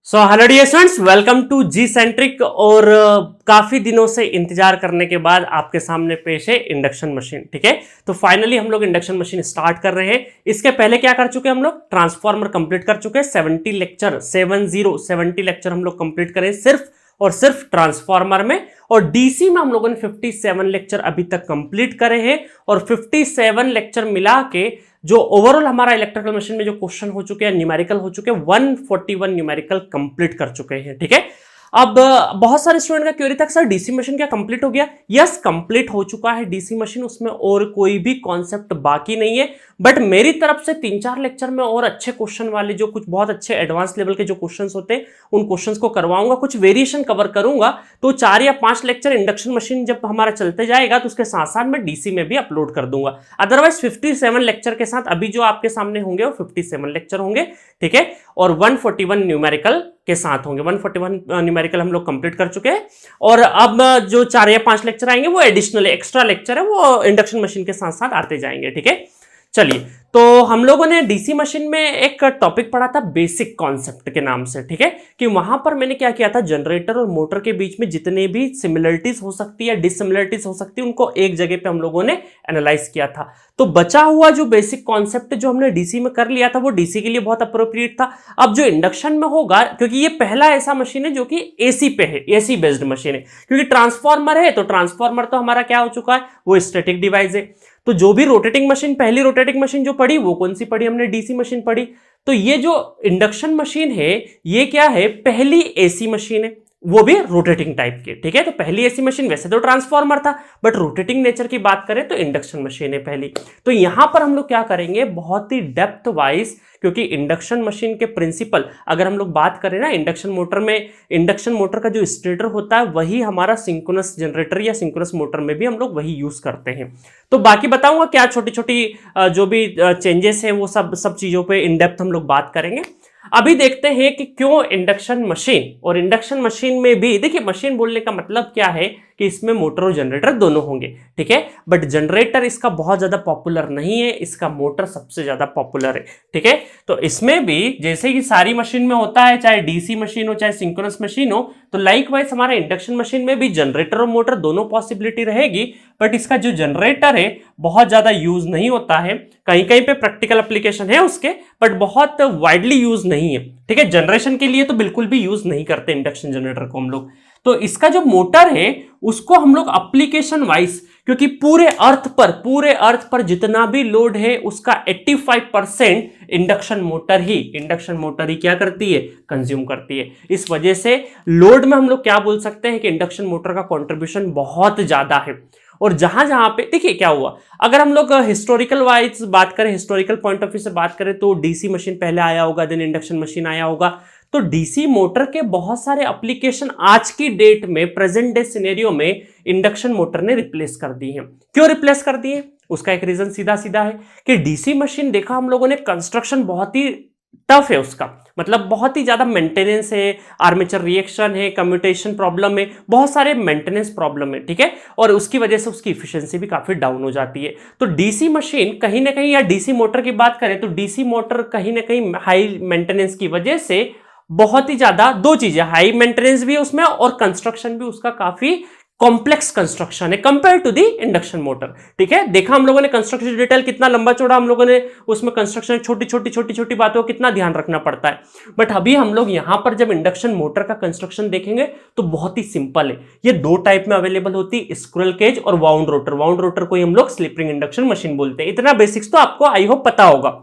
Hello dear students, welcome to G centric. और काफी दिनों से इंतजार करने के बाद आपके सामने पेश है इंडक्शन मशीन। ठीक है, तो फाइनली हम लोग इंडक्शन मशीन स्टार्ट कर रहे हैं। इसके पहले क्या कर चुके हैं हम लोग? ट्रांसफार्मर कंप्लीट कर चुके हैं। 70 लेक्चर हम लोग कंप्लीट करें सिर्फ और सिर्फ ट्रांसफार्मर में। और डीसी में हम लोगों ने 57 लेक्चर अभी तक कंप्लीट करे हैं। और 57 लेक्चर मिला के जो ओवरऑल हमारा इलेक्ट्रिकल मशीन में जो क्वेश्चन हो चुके हैं, न्यूमेरिकल हो चुके हैं, 141 न्यूमेरिकल कंप्लीट कर चुके हैं। ठीक है, अब बहुत सारे स्टूडेंट का क्वेरी था सर डीसी मशीन क्या कंप्लीट हो गया? यस, कंप्लीट हो चुका है डीसी मशीन, उसमें और कोई भी कॉन्सेप्ट बाकी नहीं है। बट मेरी तरफ से 3-4 लेक्चर में और अच्छे क्वेश्चन वाले, जो कुछ बहुत अच्छे एडवांस लेवल के जो क्वेश्चंस होते हैं उन क्वेश्चंस को करवाऊंगा, कुछ वेरिएशन कवर करूंगा। तो 4 या 5 लेक्चर इंडक्शन मशीन जब हमारा चलते जाएगा तो उसके साथ साथ मैं डीसी में भी अपलोड कर दूंगा। अदरवाइज 57 लेक्चर के साथ अभी जो आपके सामने होंगे वो 57 लेक्चर होंगे। ठीक है, और 141 न्यूमेरिकल के साथ होंगे। 141 न्यूमेरिकल हम लोग कंप्लीट कर चुके हैं। और अब जो 4 या 5 लेक्चर आएंगे वो एडिशनल एक्स्ट्रा लेक्चर है, वो इंडक्शन मशीन के साथ साथ आते जाएंगे। ठीक है, चलिए, तो हम लोगों ने डीसी मशीन में एक टॉपिक पढ़ा था बेसिक कॉन्सेप्ट के नाम से। ठीक है, कि वहां पर मैंने क्या किया था, जनरेटर और मोटर के बीच में जितने भी सिमिलरिटीज हो सकती है, डिससिमिलरिटीज हो सकती है, उनको एक जगह पे हम लोगों ने एनालाइज किया था। तो बचा हुआ जो बेसिक कॉन्सेप्ट जो हमने डीसी में कर लिया था वो डीसी के लिए बहुत अप्रोप्रिएट था। अब जो इंडक्शन में होगा, क्योंकि ये पहला ऐसा मशीन है जो कि एसी पे है, एसी बेस्ड मशीन है। क्योंकि ट्रांसफार्मर है तो ट्रांसफार्मर तो हमारा क्या हो चुका है, वो स्टैटिक डिवाइस है। तो जो भी रोटेटिंग मशीन, पहली रोटेटिंग मशीन जो पढ़ी वो कौन सी पढ़ी? हमने डीसी मशीन पढ़ी। तो ये जो इंडक्शन मशीन है ये क्या है? पहली एसी मशीन है, वो भी रोटेटिंग टाइप की। ठीक है, तो पहली एसी मशीन, वैसे तो ट्रांसफार्मर था बट रोटेटिंग नेचर की बात करें तो इंडक्शन मशीन है पहली। तो यहां पर हम लोग क्या करेंगे, बहुत ही डेप्थ वाइज, क्योंकि इंडक्शन मशीन के प्रिंसिपल अगर हम लोग बात करें ना, इंडक्शन मोटर में, इंडक्शन मोटर का जो स्टेटर होता है वही हमारा सिंक्रोनस जनरेटर या सिंक्रोनस मोटर में भी हम लोग वही यूज करते हैं। तो बाकी बताऊंगा क्या छोटी छोटी जो भी चेंजेस है वो सब चीजों पे इन डेप्थ हम लोग बात करेंगे। अभी देखते हैं कि क्यों इंडक्शन मशीन, और इंडक्शन मशीन में भी देखिए, मशीन बोलने का मतलब क्या है कि इसमें मोटर और जनरेटर दोनों होंगे। ठीक है, बट जनरेटर इसका बहुत ज्यादा पॉपुलर नहीं है, इसका मोटर सबसे ज्यादा पॉपुलर है। ठीक है, तो इसमें भी जैसे कि सारी मशीन में होता है, चाहे डीसी मशीन हो चाहे सिंक्रोनस मशीन हो, तो लाइकवाइज हमारा इंडक्शन मशीन में भी जनरेटर और मोटर दोनों पॉसिबिलिटी रहेगी। बट इसका जो जनरेटर है बहुत ज्यादा यूज नहीं होता है, कहीं कहीं पे प्रैक्टिकल एप्लीकेशन है उसके, बट बहुत वाइडली यूज नहीं है। ठीक है, जनरेशन के लिए तो बिल्कुल भी यूज नहीं करते इंडक्शन जनरेटर को हम लोग। तो इसका जो मोटर है उसको हम लोग एप्लीकेशन वाइज, क्योंकि पूरे अर्थ पर जितना भी लोड है उसका 85% इंडक्शन मोटर ही क्या करती है, कंज्यूम करती है। इस वजह से लोड में हम लोग क्या बोल सकते हैं कि इंडक्शन मोटर का कंट्रीब्यूशन बहुत ज्यादा है। और जहां जहां पे देखिए क्या हुआ, अगर हम लोग हिस्टोरिकल वाइज बात करें, हिस्टोरिकल पॉइंट ऑफ व्यू से बात करें, तो डीसी मशीन पहले आया होगा, देन इंडक्शन मशीन आया होगा। तो डीसी मोटर के बहुत सारे एप्लीकेशन आज की डेट में, प्रेजेंट डे सिनेरियो में, इंडक्शन मोटर ने रिप्लेस कर दी है। क्यों रिप्लेस कर दिए? उसका एक रीजन सीधा सीधा है कि डीसी मशीन देखा हम लोगों ने, कंस्ट्रक्शन बहुत ही टफ है उसका, मतलब बहुत ही ज्यादा मेंटेनेंस है, आर्मेचर रिएक्शन है, कम्यूटेशन प्रॉब्लम है, बहुत सारे मेंटेनेंस प्रॉब्लम है। ठीक है, और उसकी वजह से उसकी इफिशिएंसी भी काफी डाउन हो जाती है। तो डीसी मशीन कहीं ना कहीं, या डीसी मोटर की बात करें तो डीसी मोटर कहीं ना कहीं हाई मेंटेनेंस की वजह से बहुत ही ज्यादा, दो चीजें, हाई मेंटेनेंस भी है उसमें और कंस्ट्रक्शन भी उसका काफी कॉम्प्लेक्स कंस्ट्रक्शन है compare to the induction motor. ठीक है, देखा हम लोगों ने कंस्ट्रक्शन डिटेल कितना लंबा चौड़ा, हम लोगों ने उसमें कंस्ट्रक्शन छोटी छोटी बातों को कितना ध्यान रखना पड़ता है। बट अभी हम लोग यहां पर जब इंडक्शन मोटर का कंस्ट्रक्शन देखेंगे तो बहुत ही सिंपल है। ये दो टाइप में अवेलेबल होती है, स्क्विरल केज और वाउंड रोटर। वाउंड रोटर को हम लोग स्लिप रिंग इंडक्शन मशीन बोलते हैं। इतना बेसिक्स तो आपको आई होप पता होगा।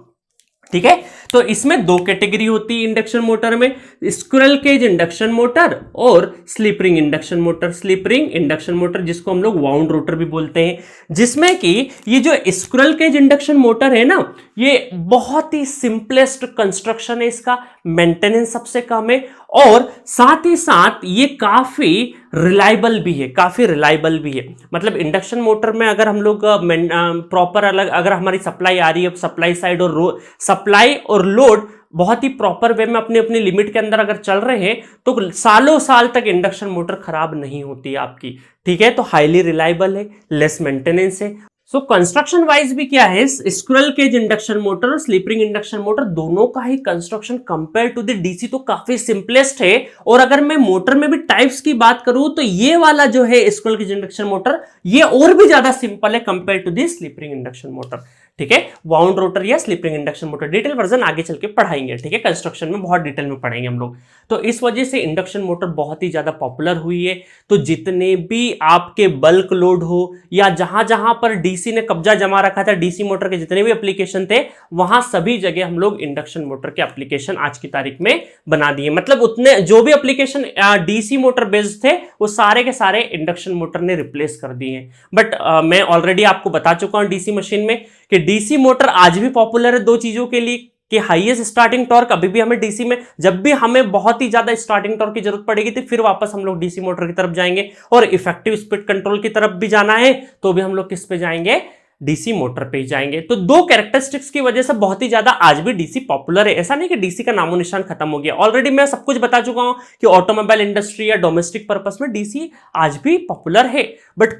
ठीक है, तो इसमें दो कैटेगरी होती है इंडक्शन मोटर में, स्क्विरल केज इंडक्शन मोटर और slip ring induction motor. Slip ring induction motor जिसको हम लोग वाउंड रोटर भी बोलते हैं, जिसमें कि ये जो स्क्विरल केज इंडक्शन मोटर है ना, ये बहुत ही सिंपलेस्ट कंस्ट्रक्शन है, इसका मेंटेनेंस सबसे कम है और साथ ही साथ ये काफी रिलायबल भी है, मतलब इंडक्शन मोटर में अगर हम लोग प्रॉपर अलग, अगर हमारी सप्लाई आ रही है, सप्लाई साइड और सप्लाई और लोड बहुत ही प्रॉपर वे में अपनी अपनी लिमिट के अंदर अगर चल रहे हैं तो सालों साल तक इंडक्शन मोटर खराब नहीं होती है आपकी। ठीक है, तो हाईली रिलायबल है, लेस मेंटेनेंस है। सो कंस्ट्रक्शन वाइज भी क्या है, स्क्विरल केज इंडक्शन मोटर और स्लिप रिंग इंडक्शन मोटर दोनों का ही construction compare to the DC तो काफी सिंपलेस्ट है। और अगर मैं मोटर में भी टाइप्स की बात करूं तो ये वाला जो है स्क्विरल केज इंडक्शन मोटर ये और भी ज्यादा सिंपल है compare to the slip ring induction motor. ठीक है, वाउंड रोटर या slip ring induction motor detail version आगे चल के पढ़ाएंगे। ठीक है, कंस्ट्रक्शन में बहुत डिटेल में पढ़ेंगे हम लोग। तो इस वजह से इंडक्शन मोटर बहुत ही ज्यादा पॉपुलर हुई है। तो जितने भी आपके बल्क लोड हो या जहां जहां पर डीसी ने कब्जा जमा रखा था, डीसी मोटर के जितने भी एप्लीकेशन थे वहां सभी जगह हम लोग इंडक्शन मोटर के एप्लीकेशन आज की तारीख में बना दिए। मतलब उतने जो भी एप्लीकेशन डीसी मोटर बेस्ड थे वो सारे के सारे इंडक्शन मोटर ने रिप्लेस कर दिए हैं। बट मैं ऑलरेडी आपको बता चुका हूं डीसी मशीन में कि डीसी मोटर आज भी पॉपुलर है दो चीजों के लिए, कि हाईएस्ट स्टार्टिंग टॉर्क अभी भी हमें डीसी में, जब भी हमें बहुत ही ज्यादा स्टार्टिंग टॉर्क की जरूरत पड़ेगी तो फिर वापस हम लोग डीसी मोटर की तरफ जाएंगे, और इफेक्टिव स्पीड कंट्रोल की तरफ भी जाना है तो भी हम लोग किस पे जाएंगे, डीसी मोटर पे ही जाएंगे। तो दो कैरेक्टरिस्टिक्स की वजह से बहुत ही ज्यादा आज भी डीसी पॉपुलर है। ऐसा नहीं कि डीसी का नामो निशान खत्म हो गया, ऑलरेडी मैं सब कुछ बता चुका हूं कि ऑटोमोबाइल इंडस्ट्री या डोमेस्टिक पर्पस में डीसी आज भी पॉपुलर है। बट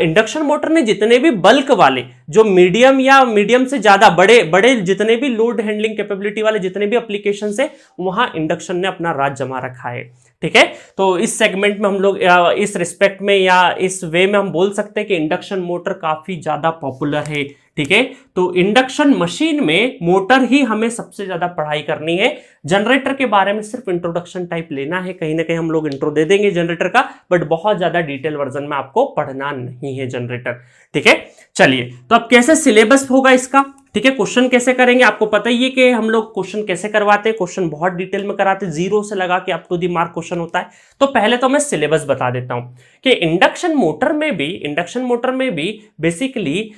इंडक्शन मोटर ने जितने भी बल्क वाले, जो मीडियम या मीडियम से ज्यादा बड़े बड़े जितने भी लोड हैंडलिंग कैपेबिलिटी वाले जितने भी एप्लीकेशन है वहां इंडक्शन ने अपना राज जमा रखा है। ठीक है, तो इस सेगमेंट में हम लोग इस रिस्पेक्ट में या इस वे में हम बोल सकते हैं कि इंडक्शन मोटर काफी ज्यादा पॉपुलर है। ठीक है, तो इंडक्शन मशीन में मोटर ही हमें सबसे ज्यादा पढ़ाई करनी है। जनरेटर के बारे में सिर्फ इंट्रोडक्शन टाइप लेना है, कहीं ना कहीं हम लोग इंट्रो दे देंगे जनरेटर का, बट बहुत ज्यादा डिटेल वर्जन में आपको पढ़ना नहीं है जनरेटर। ठीक है, चलिए तो अब कैसे सिलेबस होगा इसका। ठीक है, क्वेश्चन कैसे करेंगे, आपको पता ही है कि हम लोग क्वेश्चन कैसे करवाते हैं, क्वेश्चन बहुत डिटेल में कराते हैं, जीरो से लगा के up to the mark question होता है। तो पहले तो मैं सिलेबस बता देता हूं कि इंडक्शन मोटर में भी बेसिकली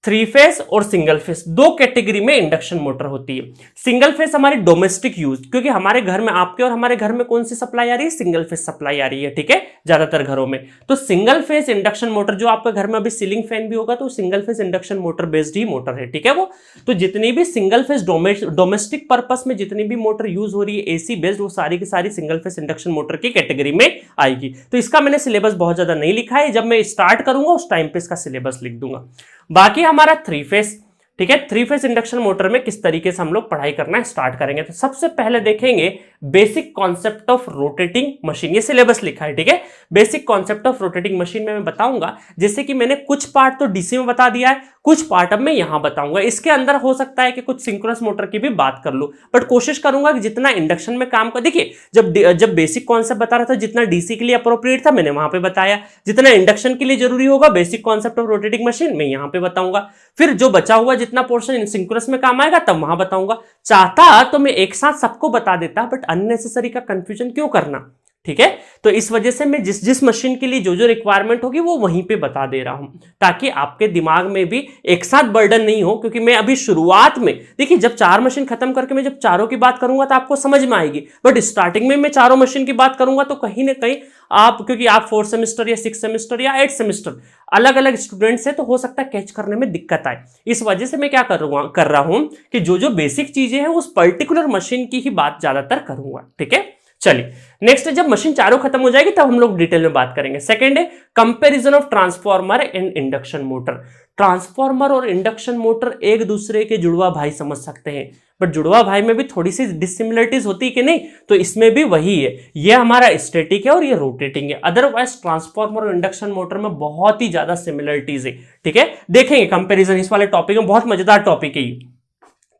3 फेस और सिंगल फेस दो कैटेगरी में इंडक्शन मोटर होती है। सिंगल फेस हमारी डोमेस्टिक यूज, क्योंकि हमारे घर में, आपके और हमारे घर में कौन सी सप्लाई आ रही है, सिंगल फेस सप्लाई आ रही है। ठीक है, ज्यादातर घरों में तो सिंगल फेस इंडक्शन मोटर, जो आपके घर में अभी सीलिंग फैन भी होगा तो single phase induction motor based ही मोटर है। ठीक है, वो तो जितनी भी सिंगल फेस डोमेस्टिक पर्पस में जितनी भी मोटर यूज हो रही है एसी बेस्ड, वो सारी की सारी सिंगल फेस इंडक्शन मोटर की कैटेगरी में आएगी। तो इसका मैंने सिलेबस बहुत ज्यादा नहीं लिखा है, जब मैं स्टार्ट करूंगा उस टाइम पे इसका सिलेबस लिख दूंगा। बाकी हमारा 3 फेस, ठीक है, 3 फेस इंडक्शन मोटर में किस तरीके से हम लोग पढ़ाई करना स्टार्ट करेंगे। तो सबसे पहले देखेंगे basic concept of rotating machine, ये सिलेबस लिखा है। ठीक है, basic concept of rotating machine में मैं बताऊंगा, जैसे कि मैंने कुछ पार्ट तो डीसी में बता दिया है, कुछ पार्ट अब मैं यहां बताऊंगा। इसके अंदर हो सकता है कि कुछ सिंक्रोनस मोटर की भी बात कर लूं, बट कोशिश करूंगा कि जितना इंडक्शन में काम कर, देखिए जब बेसिक कॉन्सेप्ट बता रहा था, जितना डीसी के लिए अप्रोप्रिएट था मैंने वहां पे बताया, जितना इंडक्शन के लिए जरूरी होगा basic concept of rotating machine मैं यहां पे बताऊंगा, फिर जो बचा हुआ जितना पोर्शन सिंक्रोनस में काम आएगा तब वहां बताऊंगा। चाहता तो मैं एक साथ सबको बता देता, बट अननेसेसरी का कंफ्यूजन क्यों करना। ठीक है, तो इस वजह से मैं जिस मशीन के लिए जो रिक्वायरमेंट होगी वो वहीं पे बता दे रहा हूं, ताकि आपके दिमाग में भी एक साथ बर्डन नहीं हो। क्योंकि मैं अभी शुरुआत में, देखिए जब 4 मशीन खत्म करके मैं जब चारों की बात करूंगा तो आपको समझ में आएगी, बट स्टार्टिंग में मैं चारों मशीन की बात करूंगा तो कहीं ना कहीं आप, क्योंकि आप 4 सेमेस्टर या 6 सेमेस्टर या 8 सेमेस्टर अलग अलग स्टूडेंट्स है, तो हो सकता है कैच करने में दिक्कत आए। इस वजह से मैं क्या कर रहा हूं कि जो बेसिक चीजें हैं उस पर्टिकुलर मशीन की ही बात ज्यादातर करूंगा। ठीक है, चलिए नेक्स्ट है, जब मशीन चारों खत्म हो जाएगी तब हम लोग डिटेल में बात करेंगे। सेकंड है comparison of transformer and induction motor. Transformer और इंडक्शन मोटर एक दूसरे के जुड़वा भाई समझ सकते हैं, बट जुड़वा भाई में भी थोड़ी सी डिसिमिलरिटीज होती है कि नहीं, तो इसमें भी वही है, ये हमारा स्टैटिक है और ये रोटेटिंग है। अदरवाइज ट्रांसफार्मर और इंडक्शन मोटर में बहुत ही ज्यादा सिमिलरिटीज है। ठीक है, देखेंगे कंपैरिजन इस वाले टॉपिक में, बहुत मजेदार टॉपिक है ये।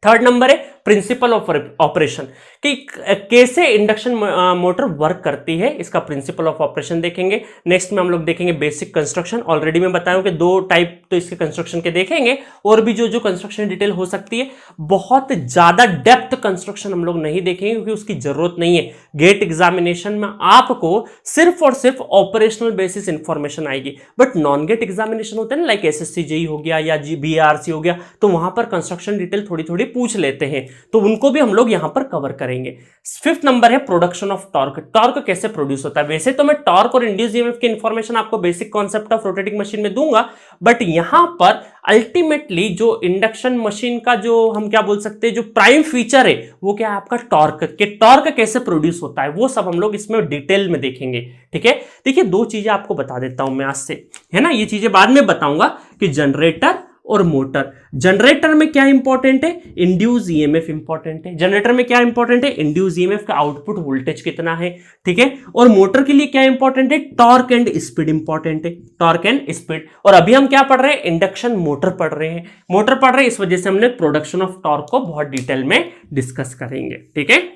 थर्ड नंबर है प्रिंसिपल ऑफ ऑपरेशन, कि कैसे इंडक्शन मोटर वर्क करती है, इसका प्रिंसिपल ऑफ ऑपरेशन देखेंगे। नेक्स्ट में हम लोग देखेंगे बेसिक कंस्ट्रक्शन, ऑलरेडी मैं बताया कि 2 टाइप तो इसके कंस्ट्रक्शन के देखेंगे, और भी जो कंस्ट्रक्शन डिटेल हो सकती है। बहुत ज्यादा डेप्थ कंस्ट्रक्शन हम लोग नहीं देखेंगे क्योंकि उसकी जरूरत नहीं है। गेट एग्जामिनेशन में आपको सिर्फ और सिर्फ ऑपरेशनल बेसिस इंफॉर्मेशन आएगी, बट नॉन गेट एग्जामिनेशन होते हैं ना, लाइक SSC JEE हो गया या BRC हो गया, तो वहां पर कंस्ट्रक्शन डिटेल थोड़ी थोड़ी पूछ लेते हैं। तो उनको भी हम लोग यहां पर कवर करेंगे। फिफ्थ नंबर है प्रोडक्शन ऑफ टॉर्क। टॉर्क कैसे प्रोड्यूस होता है? वैसे तो मैं टॉर्क और इंड्यूस्ड ईएमएफ की इंफॉर्मेशन आपको basic concept of rotating machine में दूंगा, बट यहां पर अल्टीमेटली जो इंडक्शन मशीन का जो हम क्या बोल सकते हैं, जो प्राइम फीचर है वो क्या है आपका टॉर्क। के टॉर्क कैसे प्रोड्यूस होता है वो सब हम लोग इसमें डिटेल में देखेंगे। ठीक है, देखिए दो चीजें आपको बता देता हूं मैं आज से, है ना, ये चीजें बाद में बताऊंगा कि जनरेटर और मोटर। जनरेटर में क्या इंपॉर्टेंट है? इंड्यूस ईएमएफ इंपॉर्टेंट है। जनरेटर में क्या इंपॉर्टेंट है? इंड्यूस ईएमएफ का आउटपुट वोल्टेज कितना है। ठीक है, और मोटर के लिए क्या इंपॉर्टेंट है? टॉर्क एंड स्पीड इंपॉर्टेंट है, टॉर्क एंड स्पीड। और अभी हम क्या पढ़ रहे हैं? इंडक्शन मोटर पढ़ रहे हैं, मोटर पढ़ रहे हैं, इस वजह से हमने प्रोडक्शन ऑफ टॉर्क को बहुत डिटेल में डिस्कस करेंगे। ठीक है,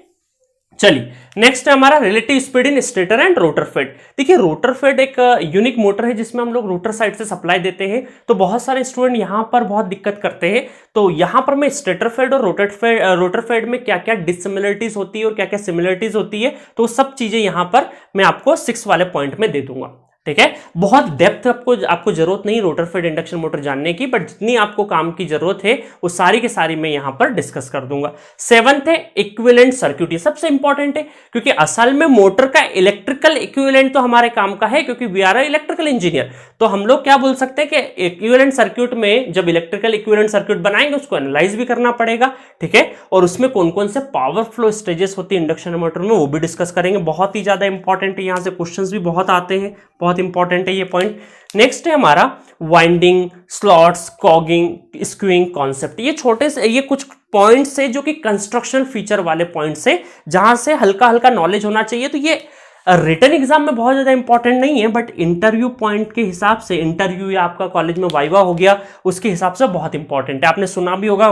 चलिए नेक्स्ट है हमारा relative speed in stator and rotor fed. देखिए रोटर फेड एक यूनिक मोटर है जिसमें हम लोग रोटर साइड से सप्लाई देते हैं, तो बहुत सारे स्टूडेंट यहां पर बहुत दिक्कत करते हैं। तो यहां पर मैं स्टेटर फेड और रोटर फेड में क्या क्या डिससिमिलरिटीज होती है और क्या क्या सिमिलरिटीज होती है, तो वो सब चीजें यहां पर मैं आपको 6 वाले पॉइंट में दे दूंगा। ठीक है, बहुत डेप्थ आपको जरूरत नहीं रोटर फेड इंडक्शन मोटर जानने की, बट जितनी आपको काम की जरूरत है वो सारी की सारी मैं यहां पर डिस्कस कर दूंगा। सेवंथ है इक्विवेलेंट सर्किट। ये सबसे इंपॉर्टेंट है क्योंकि असल में मोटर का इलेक्ट्रिकल इक्विवेलेंट तो हमारे काम का है, क्योंकि वी आर इलेक्ट्रिकल इंजीनियर। तो हम लोग क्या बोल सकते हैं कि इक्विवेलेंट सर्किट में जब इलेक्ट्रिकल इक्विवेलेंट सर्किट बनाएंगे उसको एनालाइज भी करना पड़ेगा। ठीक है, और उसमें कौन कौन से पावर फ्लो स्टेजेस होती है इंडक्शन मोटर में वो भी डिस्कस करेंगे। बहुत ही ज्यादा इंपॉर्टेंट है, यहां से क्वेश्चंस भी बहुत आते हैं, बहुत इंपॉर्टेंट है ये पॉइंट। नेक्स्ट है हमारा वाइंडिंग, स्लॉट्स, कॉगिंग, स्क्यूइंग कॉन्सेप्ट। ये छोटे से ये कुछ पॉइंट्स है जो कि कंस्ट्रक्शन फीचर वाले पॉइंट्स है जहां से हल्का हल्का नॉलेज होना चाहिए। तो ये रिटन एग्जाम में बहुत ज्यादा इंपॉर्टेंट नहीं है, बट इंटरव्यू पॉइंट के हिसाब से, इंटरव्यू या आपका कॉलेज में वाइवा हो गया उसके हिसाब से बहुत इंपॉर्टेंट है। आपने सुना भी होगा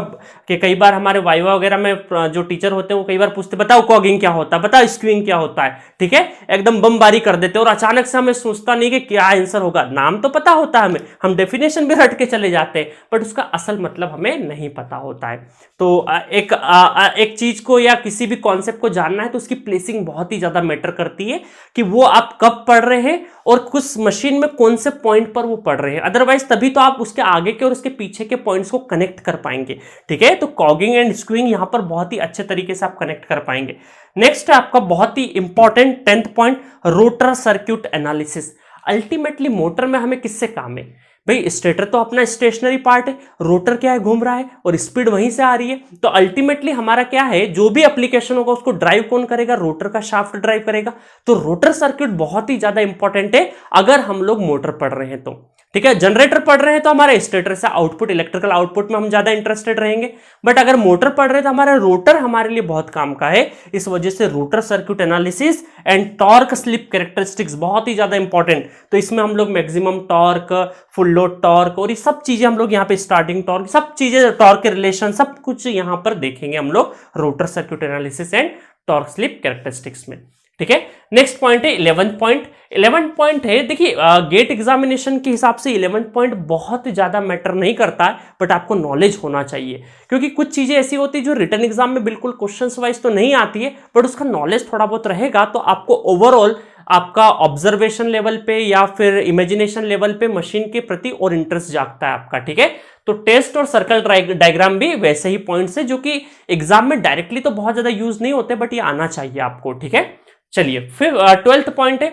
कि कई बार हमारे वाइवा वगैरह में जो टीचर होते हैं वो कई बार पूछते बताओ कॉगिंग क्या होता है, बताओ स्क्यूइंग क्या होता है। ठीक है, एकदम बमबारी कर देते हैं और अचानक से हमें सोचता नहीं कि क्या आंसर होगा। नाम तो पता होता है हमें, हम डेफिनेशन भी रट के चले जाते हैं, बट उसका असल मतलब हमें नहीं पता होता है। तो एक चीज को या किसी भी कॉन्सेप्ट को जानना है तो उसकी प्लेसिंग बहुत ही ज्यादा मैटर करती है कि वो आप कब पढ़ रहे हैं और कुछ मशीन में कौन से पॉइंट पर वो पढ़ रहे हैं। अदरवाइज तभी तो आप उसके आगे के और उसके पीछे के पॉइंट्स को कनेक्ट कर पाएंगे। ठीक है, तो कॉगिंग एंड स्क्यूइंग यहां पर बहुत ही अच्छे तरीके से आप कनेक्ट कर पाएंगे। नेक्स्ट है आपका बहुत ही important 10th point, rotor circuit analysis. Ultimately motor में हमें किससे काम है भाई? स्टेटर तो अपना स्टेशनरी पार्ट है, रोटर क्या है घूम रहा है और स्पीड वहीं से आ रही है। तो अल्टीमेटली हमारा क्या है, जो भी एप्लीकेशन होगा उसको ड्राइव कौन करेगा? रोटर का शाफ्ट ड्राइव करेगा। तो रोटर सर्किट बहुत ही ज्यादा इंपॉर्टेंट है अगर हम लोग मोटर पढ़ रहे हैं तो। ठीक है, जनरेटर पढ़ रहे हैं तो हमारे स्टेटर से आउटपुट, इलेक्ट्रिकल आउटपुट में हम ज्यादा इंटरेस्टेड रहेंगे, बट अगर मोटर पढ़ रहे हैं तो हमारा रोटर हमारे लिए बहुत काम का है। इस वजह से rotor circuit analysis and torque slip characteristics बहुत ही ज्यादा इंपॉर्टेंट। तो इसमें हम लोग maximum torque, full load torque और ये सब चीजें हम लोग यहाँ पे, स्टार्टिंग टॉर्क, सब चीजें, टॉर्क के रिलेशन, सब कुछ यहाँ पर देखेंगे हम लोग rotor circuit analysis and torque slip characteristics में। ठीक है, नेक्स्ट पॉइंट है 11th पॉइंट। 11th पॉइंट है, देखिए गेट एग्जामिनेशन के हिसाब से 11th पॉइंट बहुत ज्यादा मैटर नहीं करता है, बट आपको नॉलेज होना चाहिए, क्योंकि कुछ चीजें ऐसी होती है जो रिटन एग्जाम में बिल्कुल क्वेश्चंस वाइज तो नहीं आती है, बट उसका नॉलेज थोड़ा बहुत रहेगा तो आपको ओवरऑल आपका ऑब्जर्वेशन लेवल पे या फिर इमेजिनेशन लेवल पे मशीन के प्रति और इंटरेस्ट जागता है आपका। ठीक है, तो टेस्ट और सर्कल डायग्राम भी वैसे ही पॉइंट्स है जो कि एग्जाम में डायरेक्टली तो बहुत ज्यादा यूज नहीं होते, बट ये आना चाहिए आपको। ठीक है, चलिए फिर 12th पॉइंट है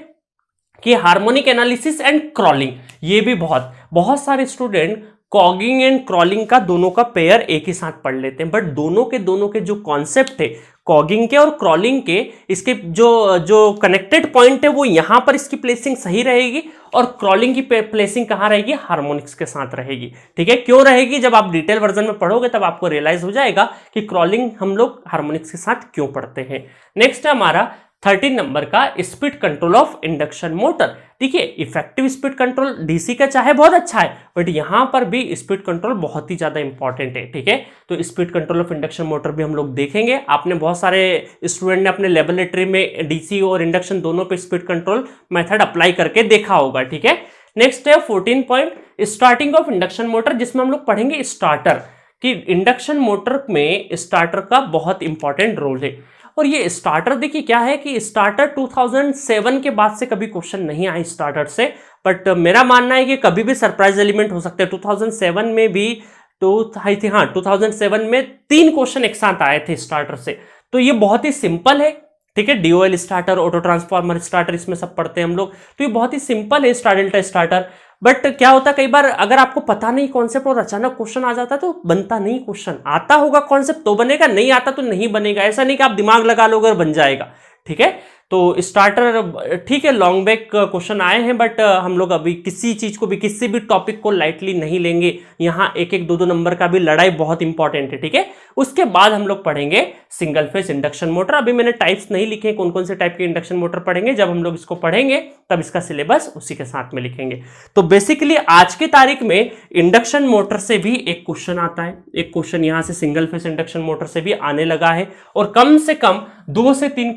कि हार्मोनिक एनालिसिस एंड क्रॉलिंग। ये भी बहुत सारे स्टूडेंट कॉगिंग एंड क्रॉलिंग का दोनों का पेयर एक ही साथ पढ़ लेते हैं, बट दोनों के जो कॉन्सेप्ट है कॉगिंग के और क्रॉलिंग के, इसके जो कनेक्टेड पॉइंट है वो यहां पर इसकी प्लेसिंग सही रहेगी और क्रॉलिंग की प्लेसिंग कहां रहेगी? हार्मोनिक्स के साथ रहेगी। ठीक है, क्यों रहेगी? जब आप डिटेल वर्जन में पढ़ोगे तब आपको रियलाइज हो जाएगा कि क्रॉलिंग हम लोग हार्मोनिक्स के साथ क्यों पढ़ते हैं। नेक्स्ट है हमारा 13 नंबर का speed control of induction motor. देखिए इफेक्टिव स्पीड कंट्रोल डीसी का चाहे बहुत अच्छा है, बट यहां पर भी स्पीड कंट्रोल बहुत ही ज्यादा इंपॉर्टेंट है। ठीक है, तो speed control of induction motor भी हम लोग देखेंगे। आपने बहुत सारे स्टूडेंट ने अपने लेबोरेटरी में डीसी और इंडक्शन दोनों पे स्पीड कंट्रोल मेथड अप्लाई करके देखा होगा। ठीक है, नेक्स्ट है 14 point, starting of induction motor, जिसमें हम लोग पढ़ेंगे स्टार्टर, कि इंडक्शन मोटर में स्टार्टर का बहुत इंपॉर्टेंट रोल है। और ये स्टार्टर देखिए क्या है कि स्टार्टर 2007 के बाद से कभी क्वेश्चन नहीं आए स्टार्टर से, बट मेरा मानना है कि कभी भी सरप्राइज एलिमेंट हो सकते हैं। 2007 में भी आई थी, हाँ 2007 में 3 क्वेश्चन एक साथ आए थे स्टार्टर से। तो ये बहुत ही सिंपल है, ठीक है। DOL starter, auto transformer starter, इसमें सब पढ़ते हैं हम लोग। तो ये बहुत ही सिंपल है स्टार डेल्टा स्टार्टर। बट क्या होता है कई बार अगर आपको पता नहीं कॉन्सेप्ट और अचानक क्वेश्चन आ जाता है तो बनता नहीं क्वेश्चन। आता होगा कॉन्सेप्ट तो बनेगा, नहीं आता तो नहीं बनेगा। ऐसा नहीं कि आप दिमाग लगा लोगे और बन जाएगा, ठीक है। तो स्टार्टर ठीक है, लॉन्ग बैक क्वेश्चन आए हैं, बट हम लोग अभी किसी चीज को भी, किसी भी टॉपिक को लाइटली नहीं लेंगे। यहाँ एक एक 2-2 नंबर का भी लड़ाई बहुत इंपॉर्टेंट है, ठीक है। उसके बाद हम लोग पढ़ेंगे सिंगल फेज इंडक्शन मोटर। अभी मैंने टाइप्स नहीं लिखे, कौन कौन से टाइप के इंडक्शन मोटर पढ़ेंगे। जब हम लोग इसको पढ़ेंगे तब इसका सिलेबस उसी के साथ में लिखेंगे। तो बेसिकली आज की तारीख में इंडक्शन मोटर से भी एक क्वेश्चन आता है। एक क्वेश्चन यहां से सिंगल फेज इंडक्शन मोटर से भी आने लगा है, और कम से कम 2 से 3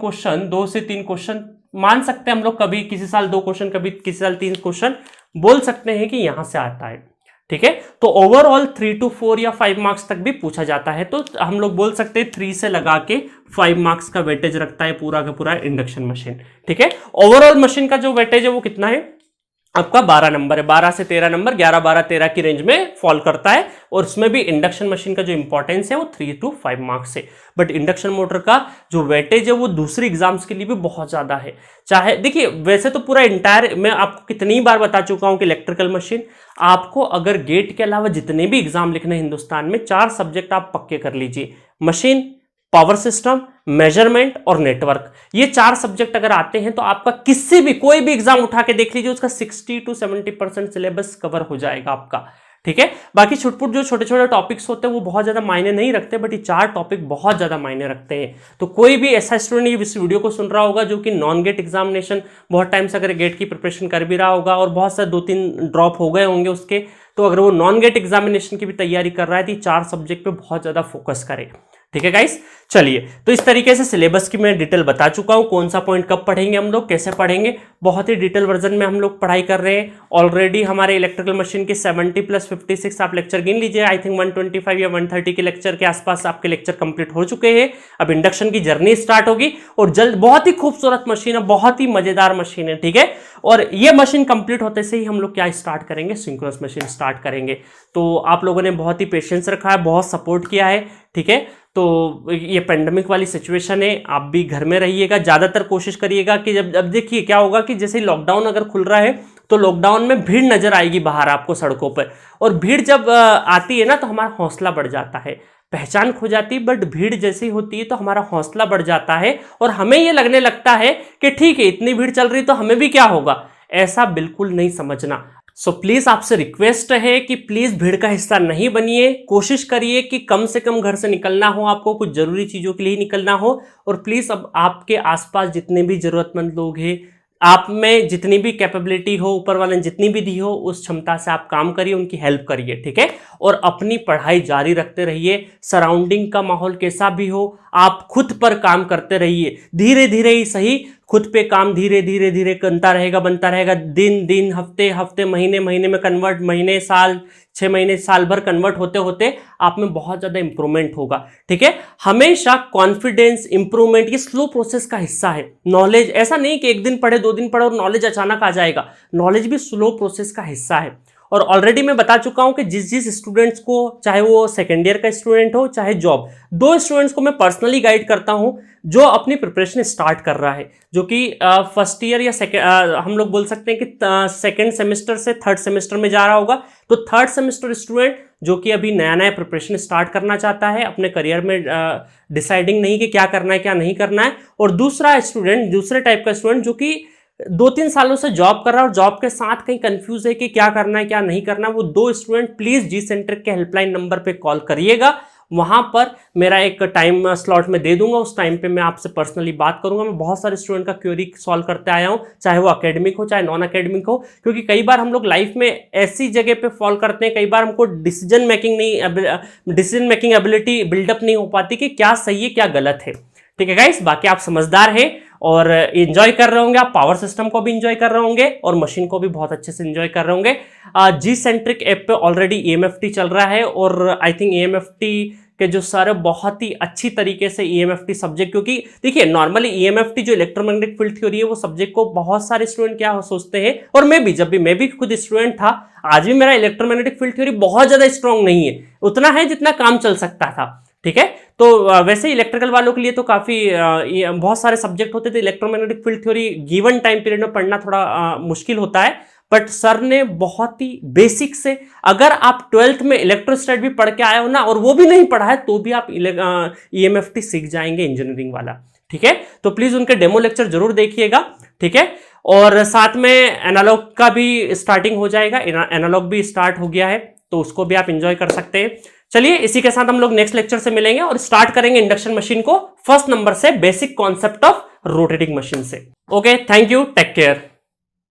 क्वेश्चन मान सकते हैं हम लोग। कभी किसी साल 2 क्वेश्चन, कभी किसी साल 3 क्वेश्चन बोल सकते हैं कि यहां से आता है, ठीक है। तो ओवरऑल 3 to 4 या 5 मार्क्स तक भी पूछा जाता है। तो हम लोग बोल सकते हैं 3 से लगा के 5 मार्क्स का वेटेज रखता है पूरा का पूरा इंडक्शन मशीन, ठीक है। ओवरऑल मशीन का जो वेटेज है वो कितना है आपका 12 नंबर है। 12 से 13 नंबर, 11, 12, 13 की रेंज में फॉल करता है। और उसमें भी इंडक्शन मशीन का जो इंपॉर्टेंस है वो 3 to 5 मार्क्स है। बट इंडक्शन मोटर का जो वेटेज है वो दूसरी एग्जाम्स के लिए भी बहुत ज्यादा है। चाहे देखिए, वैसे तो पूरा इंटायर मैं आपको कितनी बार बता चुका हूं कि इलेक्ट्रिकल मशीन, आपको अगर गेट के अलावा जितने भी एग्जाम लिखने हिंदुस्तान में, 4 सब्जेक्ट आप पक्के कर लीजिए। मशीन, पावर सिस्टम, मेजरमेंट और नेटवर्क, ये 4 सब्जेक्ट अगर आते हैं तो आपका किसी भी कोई भी एग्जाम उठा के देख लीजिए, उसका 60 to 70% सिलेबस कवर हो जाएगा आपका, ठीक है। बाकी छुटपुट जो छोटे छोटे टॉपिक्स होते हैं वो बहुत ज्यादा मायने नहीं रखते, बट ये 4 टॉपिक बहुत ज्यादा मायने रखते हैं। तो कोई भी ऐसा स्टूडेंट इस वीडियो को सुन रहा होगा जो कि नॉन गेट एग्जामिनेशन बहुत टाइम से अगर गेट की प्रिपरेशन कर भी रहा होगा और बहुत सारे 2-3 ड्रॉप हो गए होंगे उसके, तो अगर वो नॉन गेट एग्जामिनेशन की भी तैयारी कर रहा है तो 4 सब्जेक्ट पे बहुत ज्यादा फोकस करे, ठीक है गाइस। चलिए, तो इस तरीके से सिलेबस की मैं डिटेल बता चुका हूं, कौन सा पॉइंट कब पढ़ेंगे हम लोग, कैसे पढ़ेंगे, बहुत ही डिटेल वर्जन में हम लोग पढ़ाई कर रहे हैं। ऑलरेडी हमारे इलेक्ट्रिकल मशीन के 70 + 56 आप लेक्चर गिन लीजिए। आई थिंक 125 या 130 के लेक्चर के आसपास आपके लेक्चर कंप्लीट हो चुके हैं। अब इंडक्शन की जर्नी स्टार्ट होगी और जल्द, बहुत ही खूबसूरत मशीन है, बहुत ही मजेदार मशीन है, ठीक है। और ये मशीन कंप्लीट होते से ही हम लोग क्या स्टार्ट करेंगे, सिंक्रोनस मशीन स्टार्ट करेंगे। तो आप लोगों ने बहुत ही पेशेंस रखा है, बहुत सपोर्ट किया है, ठीक है। तो ये पेंडेमिक वाली सिचुएशन है, आप भी घर में रहिएगा, ज़्यादातर कोशिश करिएगा कि जब देखिए क्या होगा कि जैसे लॉकडाउन अगर खुल रहा है तो लॉकडाउन में भीड़ नजर आएगी बाहर आपको सड़कों पर, और भीड़ जब आती है ना तो हमारा हौसला बढ़ जाता है। पहचान खो जाती है, बट भीड़ जैसी होती है तो हमारा हौसला बढ़ जाता है और हमें ये लगने लगता है कि ठीक है, इतनी भीड़ चल रही तो हमें भी क्या होगा। ऐसा बिल्कुल नहीं समझना। सो प्लीज आपसे रिक्वेस्ट है कि प्लीज भीड़ का हिस्सा नहीं बनिए। कोशिश करिए कि कम से कम घर से निकलना हो, आपको कुछ जरूरी चीजों के लिए निकलना हो। और प्लीज अब आपके आसपास जितने भी जरूरतमंद लोग हैं, आप में जितनी भी कैपेबिलिटी हो, ऊपर वाले ने जितनी भी दी हो, उस क्षमता से आप काम करिए, उनकी हेल्प करिए, ठीक है। और अपनी पढ़ाई जारी रखते रहिए। सराउंडिंग का माहौल कैसा भी हो, आप खुद पर काम करते रहिए। धीरे धीरे ही सही, खुद पे काम धीरे धीरे बनता रहेगा। दिन, हफ्ते, महीने में कन्वर्ट, महीने, साल, 6 महीने, साल भर कन्वर्ट होते होते आप में बहुत ज्यादा इंप्रूवमेंट होगा, ठीक है। हमेशा कॉन्फिडेंस, इंप्रूवमेंट ये स्लो प्रोसेस का हिस्सा है। नॉलेज ऐसा नहीं कि 1 दिन पढ़े, 2 दिन पढ़े और नॉलेज अचानक आ जाएगा। नॉलेज भी स्लो प्रोसेस का हिस्सा है। और ऑलरेडी मैं बता चुका हूं कि जिस स्टूडेंट्स को, चाहे वो सेकेंड ईयर का स्टूडेंट हो चाहे जॉब, 2 स्टूडेंट्स को मैं पर्सनली गाइड करता हूं जो अपनी प्रिपरेशन स्टार्ट कर रहा है, जो कि फर्स्ट ईयर या हम लोग बोल सकते हैं कि सेकेंड सेमेस्टर से थर्ड सेमेस्टर में जा रहा होगा। तो थर्ड सेमेस्टर स्टूडेंट जो कि अभी नया प्रिपरेशन स्टार्ट करना चाहता है, अपने करियर में डिसाइडिंग नहीं कि क्या करना है क्या नहीं करना है। और दूसरा स्टूडेंट, दूसरे टाइप का स्टूडेंट जो कि 2-3 सालों से जॉब कर रहा है और जॉब के साथ कहीं कंफ्यूज है कि क्या करना है क्या नहीं करना है। वो 2 स्टूडेंट प्लीज जी सेंट्रिक के हेल्पलाइन नंबर पे कॉल करिएगा। वहां पर मेरा एक टाइम स्लॉट में दे दूंगा, उस टाइम पे मैं आपसे पर्सनली बात करूंगा। मैं बहुत सारे स्टूडेंट का क्वेरी सॉल्व करते आया हूं, चाहे वो एकेडमिक हो चाहे नॉन एकेडमिक हो, क्योंकि कई बार हम लोग लाइफ में ऐसी जगह पे फॉल करते हैं, कई बार हमको डिसीजन मेकिंग एबिलिटी बिल्डअप नहीं हो पाती कि क्या सही है क्या गलत है, ठीक है गाइस। बाकी आप समझदार हैं और एंजॉय कर रहे होंगे, आप पावर सिस्टम को भी एंजॉय कर रहे होंगे और मशीन को भी बहुत अच्छे से एंजॉय कर रहे होंगे। जी सेंट्रिक ऐप पे ऑलरेडी EMFT चल रहा है और आई थिंक EMFT कि जो सर बहुत ही अच्छी तरीके से ईएमएफटी सब्जेक्ट, क्योंकि देखिए नॉर्मली ईएमएफटी जो इलेक्ट्रोमैग्नेटिक फील्ड थ्योरी है वो सब्जेक्ट को बहुत सारे स्टूडेंट क्या सोचते हैं, और मैं भी खुद स्टूडेंट था, आज भी मेरा इलेक्ट्रोमैग्नेटिक फील्ड थ्योरी बहुत ज्यादा स्ट्रांग नहीं है, उतना है जितना काम चल सकता था। ठीक है, तो वैसे इलेक्ट्रिकल वालों के लिए तो काफी बहुत सारे सब्जेक्ट होते थे, electromagnetic field theory given time period में पढ़ना थोड़ा मुश्किल होता है, बट सर ने बहुत ही बेसिक से, अगर आप 12th में इलेक्ट्रोस्टैट भी पढ़ के आए हो ना और वो भी नहीं पढ़ा है तो भी आप ईएमएफटी सीख जाएंगे इंजीनियरिंग वाला। ठीक है, तो प्लीज उनके डेमो लेक्चर जरूर देखिएगा। ठीक है, और साथ में एनालॉग का भी स्टार्टिंग हो जाएगा, एनालॉग भी स्टार्ट हो गया है तो उसको भी आप इंजॉय कर सकते हैं। चलिए इसी के साथ हम लोग नेक्स्ट लेक्चर से मिलेंगे और स्टार्ट करेंगे इंडक्शन मशीन को फर्स्ट नंबर से, basic concept of rotating machine से। Okay, thank you, take care.